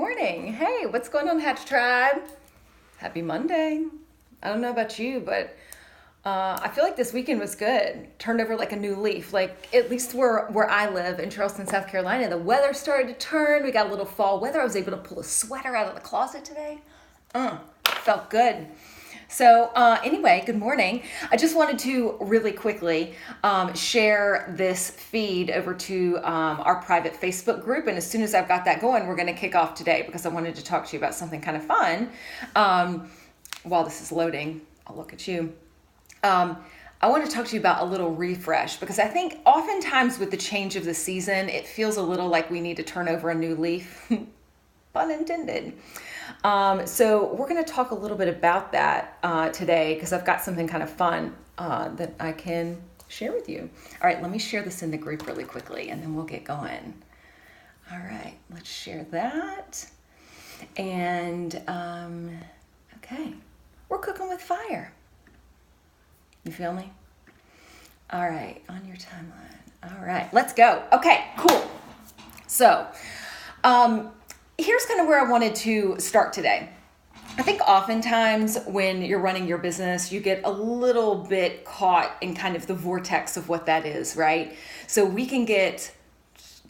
morning. Hey, what's going on, Hatch Tribe? Happy Monday. I don't know about you, but I feel like this weekend was good. Turned over like a new leaf. Like, at least where I live in Charleston, South Carolina, the weather started to turn. We got a little fall weather. I was able to pull a sweater out of the closet today. Felt good. So anyway, good morning. I just wanted to really quickly share this feed over to our private Facebook group. And as soon as I've got that going, we're going to kick off today because I wanted to talk to you about something kind of fun. While this is loading, I'll look at you. I want to talk to you about a little refresh because I think oftentimes with the change of the season, it feels a little like we need to turn over a new leaf. Pun intended. So we're going to talk a little bit about that today because I've got something kind of fun that I can share with you. All right, let me share this in the group really quickly and then we'll get going. All right, let's share that. And okay, we're cooking with fire. You feel me? All right, on your timeline. All right, let's go. Okay, cool. So, here's kind of where I wanted to start today. I think oftentimes when you're running your business, you get a little bit caught in kind of the vortex of what that is, right? So we can get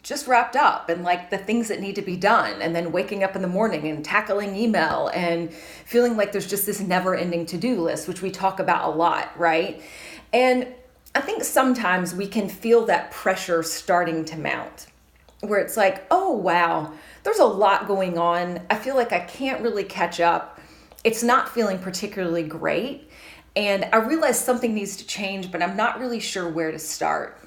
just wrapped up in like the things that need to be done and then waking up in the morning and tackling email and feeling like there's just this never-ending to-do list, which we talk about a lot, right? And I think sometimes we can feel that pressure starting to mount where it's like, oh, wow, there's a lot going on. I feel like I can't really catch up. It's not feeling particularly great. And I realize something needs to change, but I'm not really sure where to start.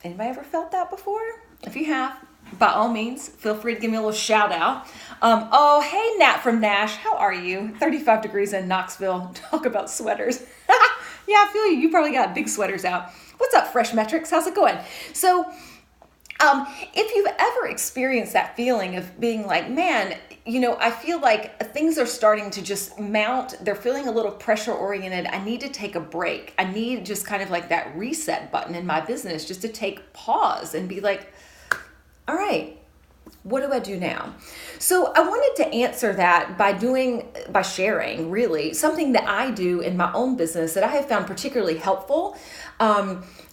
Anybody ever felt that before? If you have, by all means, feel free to give me a little shout out. Oh, hey, Nat from Nash. How are you? 35 degrees in Knoxville. Talk about sweaters. Yeah, I feel you. You probably got big sweaters out. What's up, Fresh Metrics? How's it going? So, if you've ever experienced that feeling of being like, man, I feel like things are starting to just mount. They're feeling a little pressure oriented. I need to take a break. I need just kind of like that reset button in my business just to take pause and be like, all right, what do I do now? So I wanted to answer that by sharing really something that I do in my own business that I have found particularly helpful.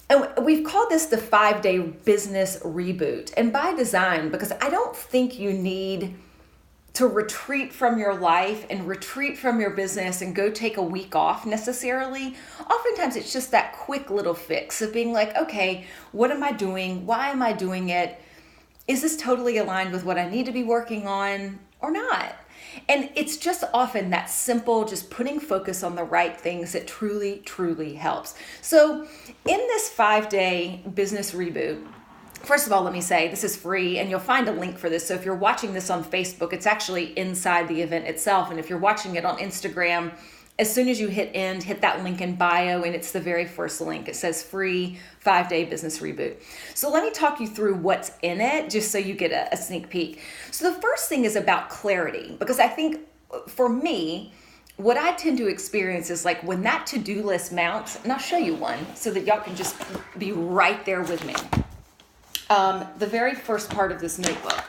And we've called this the 5-day business reboot, and by design, because I don't think you need to retreat from your life and retreat from your business and go take a week off necessarily. Oftentimes it's just that quick little fix of being like, okay, what am I doing? Why am I doing it? Is this totally aligned with what I need to be working on or not? And it's just often that simple, just putting focus on the right things that truly, truly helps. So in this 5-day business reboot, first of all, let me say this is free and you'll find a link for this. So if you're watching this on Facebook, it's actually inside the event itself. And if you're watching it on Instagram, as soon as you hit end, hit that link in bio and it's the very first link. It says free 5-day business reboot. So let me talk you through what's in it just so you get a sneak peek. So the first thing is about clarity, because I think for me, what I tend to experience is like when that to-do list mounts, and I'll show you one so that y'all can just be right there with me. The very first part of this notebook,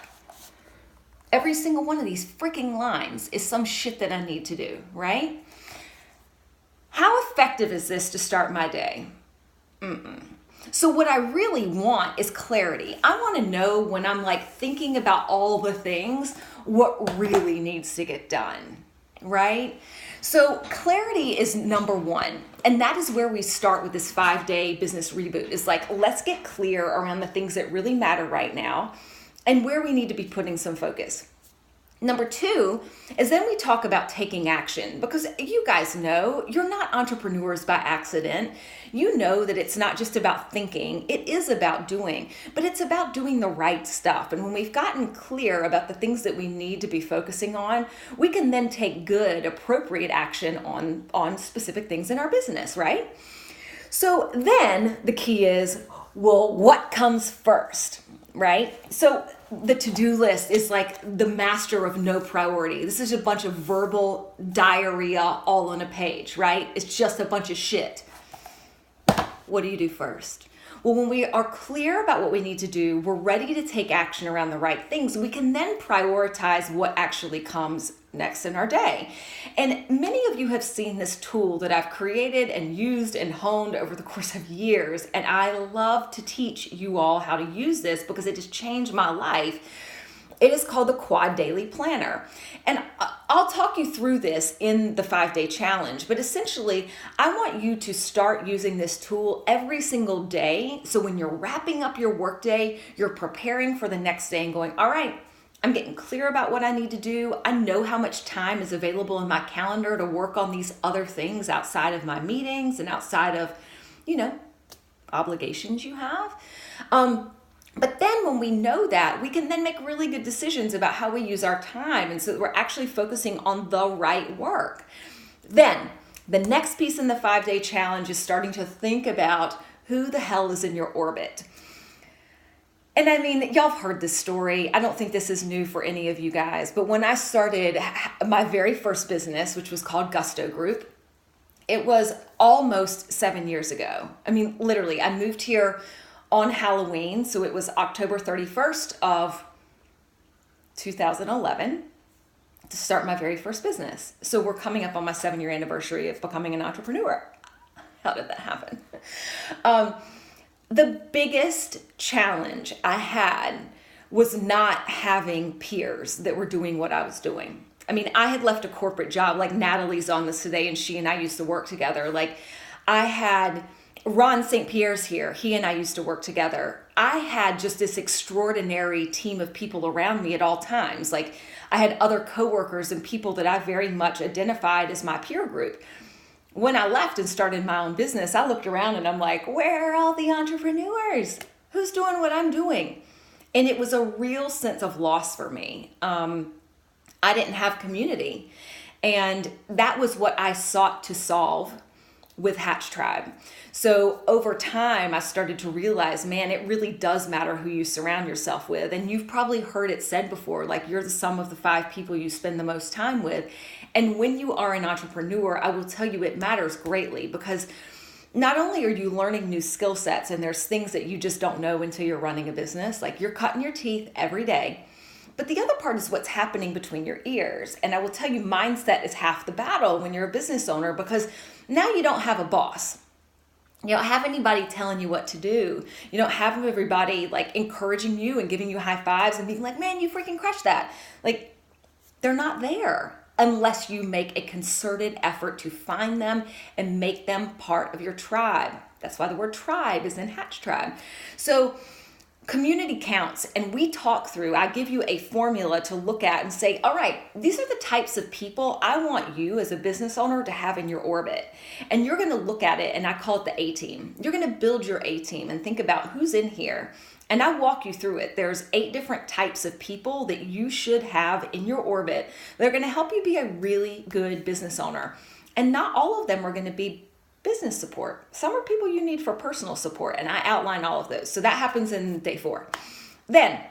every single one of these freaking lines is some shit that I need to do, right? How effective is this to start my day? So what I really want is clarity. I want to know when I'm like thinking about all the things, what really needs to get done, right? So clarity is number one. And that is where we start with this 5-day business reboot. Is like, let's get clear around the things that really matter right now and where we need to be putting some focus. Number two is then we talk about taking action, because you guys know you're not entrepreneurs by accident. You know that it's not just about thinking, it is about doing, but it's about doing the right stuff. And when we've gotten clear about the things that we need to be focusing on, we can then take good, appropriate action on specific things in our business, right? So then the key is, well, what comes first, right? So the to-do list is like the master of no priority. This is a bunch of verbal diarrhea all on a page, right? It's just a bunch of shit. What do you do first? Well, when we are clear about what we need to do, we're ready to take action around the right things. We can then prioritize what actually comes next in our day. And many of you have seen this tool that I've created and used and honed over the course of years. And I love to teach you all how to use this because it has changed my life. It is called the Quad Daily Planner. And I'll talk you through this in the 5-day challenge, but essentially I want you to start using this tool every single day. So when you're wrapping up your workday, you're preparing for the next day and going, all right, I'm getting clear about what I need to do. I know how much time is available in my calendar to work on these other things outside of my meetings and outside of, obligations you have. But then when we know that, we can then make really good decisions about how we use our time, and so that we're actually focusing on the right work. Then the next piece in the 5-day challenge is starting to think about who the hell is in your orbit. And I mean, y'all have heard this story. I don't think this is new for any of you guys, but when I started my very first business, which was called Gusto Group, it was almost 7 years ago. I mean, literally, I moved here on Halloween, so it was October 31st of 2011 to start my very first business. So we're coming up on my 7-year anniversary of becoming an entrepreneur. How did that happen? The biggest challenge I had was not having peers that were doing what I was doing. I mean, I had left a corporate job, like Natalie's on this today, and she and I used to work together. Like I had Ron St. Pierre's here. He and I used to work together. I had just this extraordinary team of people around me at all times. Like I had other coworkers and people that I very much identified as my peer group. When I left and started my own business, I looked around and I'm like, where are all the entrepreneurs? Who's doing what I'm doing? And it was a real sense of loss for me. I didn't have community. And that was what I sought to solve with Hatch Tribe. So over time, I started to realize, man, it really does matter who you surround yourself with. And you've probably heard it said before, like you're the sum of the 5 people you spend the most time with. And when you are an entrepreneur, I will tell you it matters greatly because not only are you learning new skill sets and there's things that you just don't know until you're running a business, like you're cutting your teeth every day. But the other part is what's happening between your ears. And I will tell you, mindset is half the battle when you're a business owner because now you don't have a boss. You don't have anybody telling you what to do. You don't have everybody like encouraging you and giving you high fives and being like, man, you freaking crushed that. Like they're not there unless you make a concerted effort to find them and make them part of your tribe. That's why the word tribe is in Hatch Tribe. So community counts, and we talk through, I give you a formula to look at and say, all right, these are the types of people I want you as a business owner to have in your orbit. And you're going to look at it, and I call it the A-team. You're going to build your A-team and think about who's in here. And I walk you through it. There's 8 different types of people that you should have in your orbit. They're going to help you be a really good business owner. And not all of them are going to be business support. Some are people you need for personal support, and I outline all of those. So that happens in day 4. Then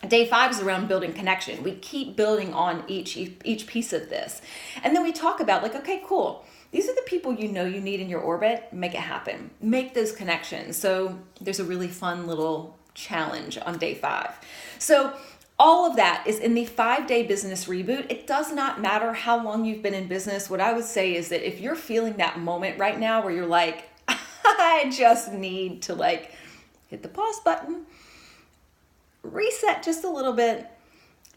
day 5 is around building connection. We keep building on each piece of this. And then we talk about like, okay, cool. These are the people you know you need in your orbit. Make it happen. Make those connections. So there's a really fun little challenge on day 5. So all of that is in the 5-day business reboot. It does not matter how long you've been in business. What I would say is that if you're feeling that moment right now where you're like, I just need to like hit the pause button, reset just a little bit,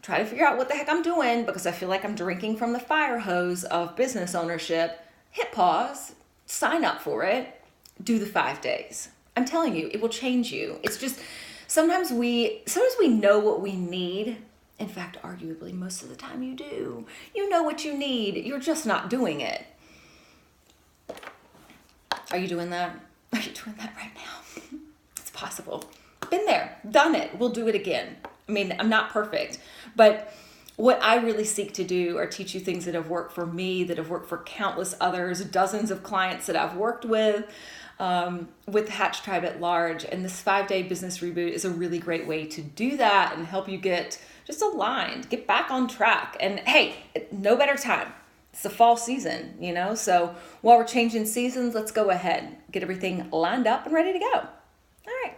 try to figure out what the heck I'm doing because I feel like I'm drinking from the fire hose of business ownership, hit pause, sign up for it, do the 5 days. I'm telling you, it will change you. It's just, sometimes we know what we need. In fact, arguably, most of the time you do. You know what you need. You're just not doing it. Are you doing that? Are you doing that right now? It's possible. Been there, done it. We'll do it again. I mean, I'm not perfect, but what I really seek to do are teach you things that have worked for me, that have worked for countless others, dozens of clients that I've worked with Hatch Tribe at large. And this 5-day business reboot is a really great way to do that and help you get just aligned, get back on track. And hey, no better time. It's the fall season, you know? So while we're changing seasons, let's go ahead, get everything lined up and ready to go. All right.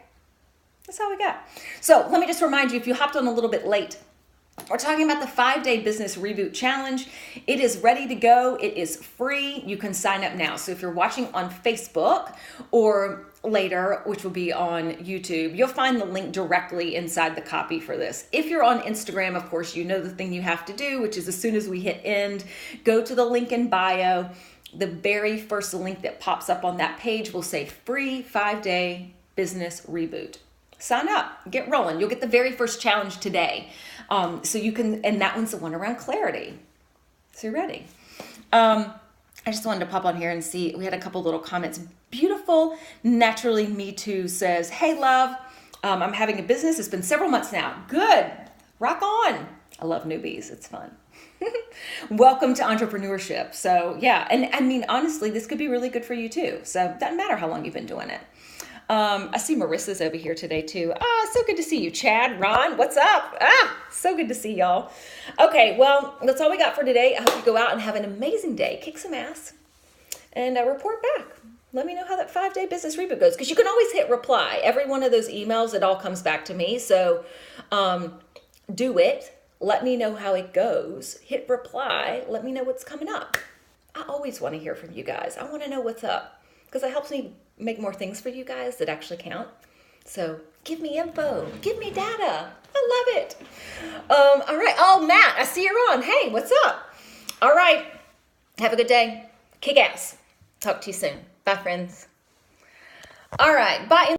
That's all we got. So let me just remind you, if you hopped on a little bit late, we're talking about the 5-day Business Reboot Challenge. It is ready to go. It is free. You can sign up now. So if you're watching on Facebook or later, which will be on YouTube, you'll find the link directly inside the copy for this. If you're on Instagram, of course, you know the thing you have to do, which is as soon as we hit end, go to the link in bio. The very first link that pops up on that page will say free 5-day Business Reboot. Sign up, get rolling. You'll get the very first challenge today. So you can, and that one's the one around clarity. So you're ready. I just wanted to pop on here and see, we had a couple little comments. Beautiful, naturally me too says, hey love, I'm having a business. It's been several months now. Good, rock on. I love newbies, it's fun. Welcome to entrepreneurship. So yeah, and I mean, honestly, this could be really good for you too. So it doesn't matter how long you've been doing it. I see Marissa's over here today too. So good to see you. Chad, Ron, what's up? So good to see y'all. Okay, well, that's all we got for today. I hope you go out and have an amazing day. Kick some ass and report back. Let me know how that 5-day Business Reboot goes, because you can always hit reply. Every one of those emails, it all comes back to me. So do it. Let me know how it goes. Hit reply. Let me know what's coming up. I always want to hear from you guys. I want to know what's up, because it helps me make more things for you guys that actually count. So give me info, give me data. I love it. All right. Oh, Matt, I see you're on. Hey, what's up? All right. Have a good day. Kick ass. Talk to you soon. Bye, friends. All right. Bye.